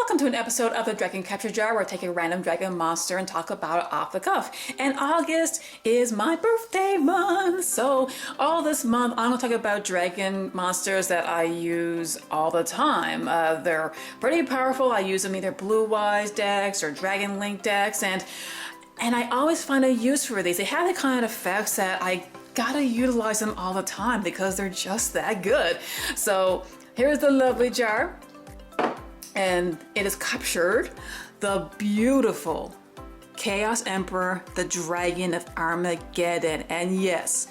Welcome to an episode of the Dragon Capture Jar where I take a random dragon monster and talk about it off the cuff. And August is my birthday month, so all this month I'm going to talk about dragon monsters that I use all the time. They're pretty powerful. I use them either Blue Eyes decks or Dragon Link decks, and I always find a use for these. They have the kind of effects that I gotta utilize them all the time because they're just that good. So here's the lovely jar. And it has captured the beautiful Chaos Emperor, the Dragon of Armageddon. And yes,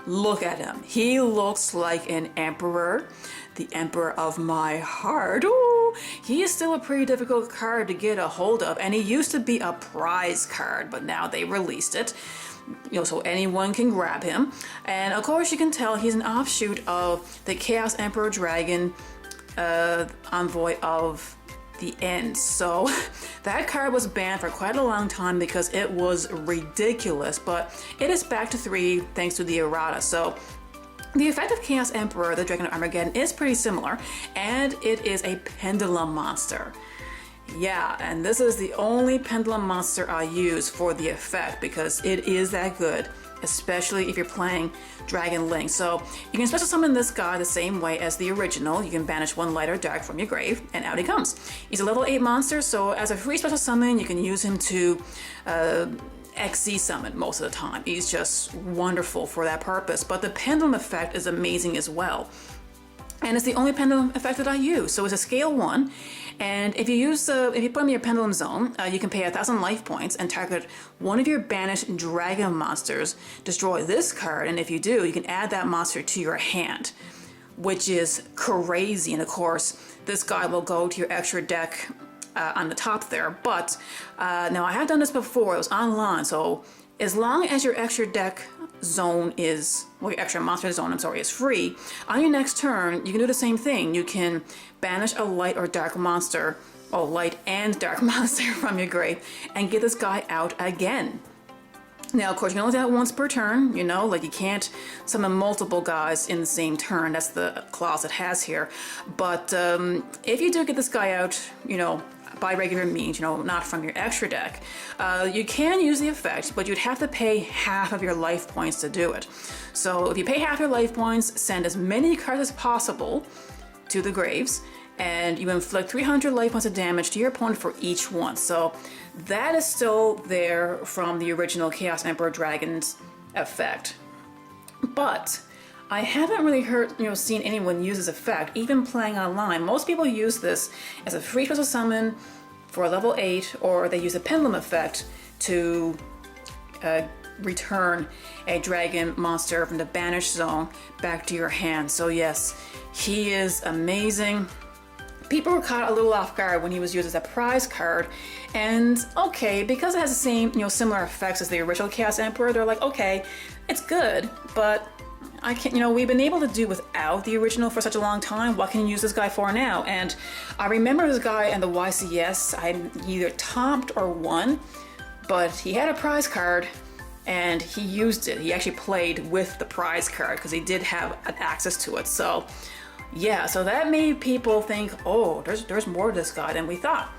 look at him. He looks like an emperor, the emperor of my heart. Ooh, he is still a pretty difficult card to get a hold of. And he used to be a prize card, but now they released it. So anyone can grab him. And of course you can tell he's an offshoot of the Chaos Emperor Dragon envoy of the end. So that card was banned for quite a long time because it was ridiculous, but it is back to 3 thanks to the errata. So the effect of Chaos Emperor, the Dragon of Armageddon, is pretty similar, and it is a pendulum monster. Yeah, and this is the only pendulum monster I use for the effect because it is that good, especially if you're playing Dragon Link. So you can special summon this guy the same way as the original. You can banish 1 light or dark from your grave, and out he comes. He's a level 8 monster, so as a free special summon, you can use him to XC summon most of the time. He's just wonderful for that purpose. But the pendulum effect is amazing as well. And it's the only pendulum effect that I use. So it's a scale 1, and if you put him in your pendulum zone, you can pay 1,000 life points and target one of your banished dragon monsters. Destroy this card, and if you do, you can add that monster to your hand, which is crazy. And of course, this guy will go to your extra deck on the top there. But now I have done this before. It was online, so as long as your extra deck zone is, well, your extra monster zone, is free, on your next turn, you can do the same thing. You can banish a light or dark monster, or light and dark monster from your grave, and get this guy out again. Now, of course, you can only do that once per turn, like you can't summon multiple guys in the same turn. That's the clause it has here. But if you do get this guy out, by regular means, not from your extra deck, you can use the effect, but you'd have to pay half of your life points to do it. So if you pay half your life points, send as many cards as possible to the graves, and you inflict 300 life points of damage to your opponent for each one. So that is still there from the original Chaos Emperor Dragon's effect. But I haven't really seen anyone use this effect, even playing online. Most people use this as a free special summon for level 8, or they use a pendulum effect to return a dragon monster from the banished zone back to your hand. So yes, he is amazing. People were caught a little off guard when he was used as a prize card, and okay, because it has the same, similar effects as the original Chaos Emperor, they're like, okay, it's good, but I can't, we've been able to do without the original for such a long time. What can you use this guy for now? And I remember this guy in the YCS, I either topped or won, but he had a prize card and he used it. He actually played with the prize card because he did have access to it. So yeah, so that made people think, oh, there's more to this guy than we thought.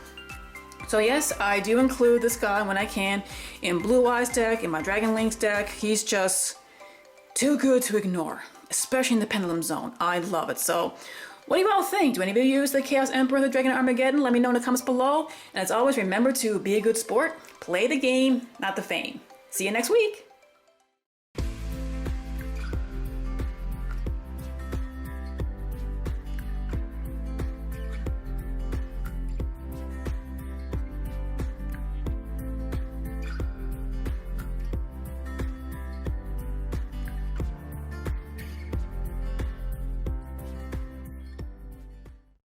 So yes, I do include this guy when I can in Blue Eyes deck, in my Dragon Links deck. He's just too good to ignore, especially in the pendulum zone. I love it. So what do you all think? Do any of you use the Chaos Emperor, the Dragon of Armageddon? Let me know in the comments below. And as always, remember to be a good sport, play the game, not the fame. See you next week.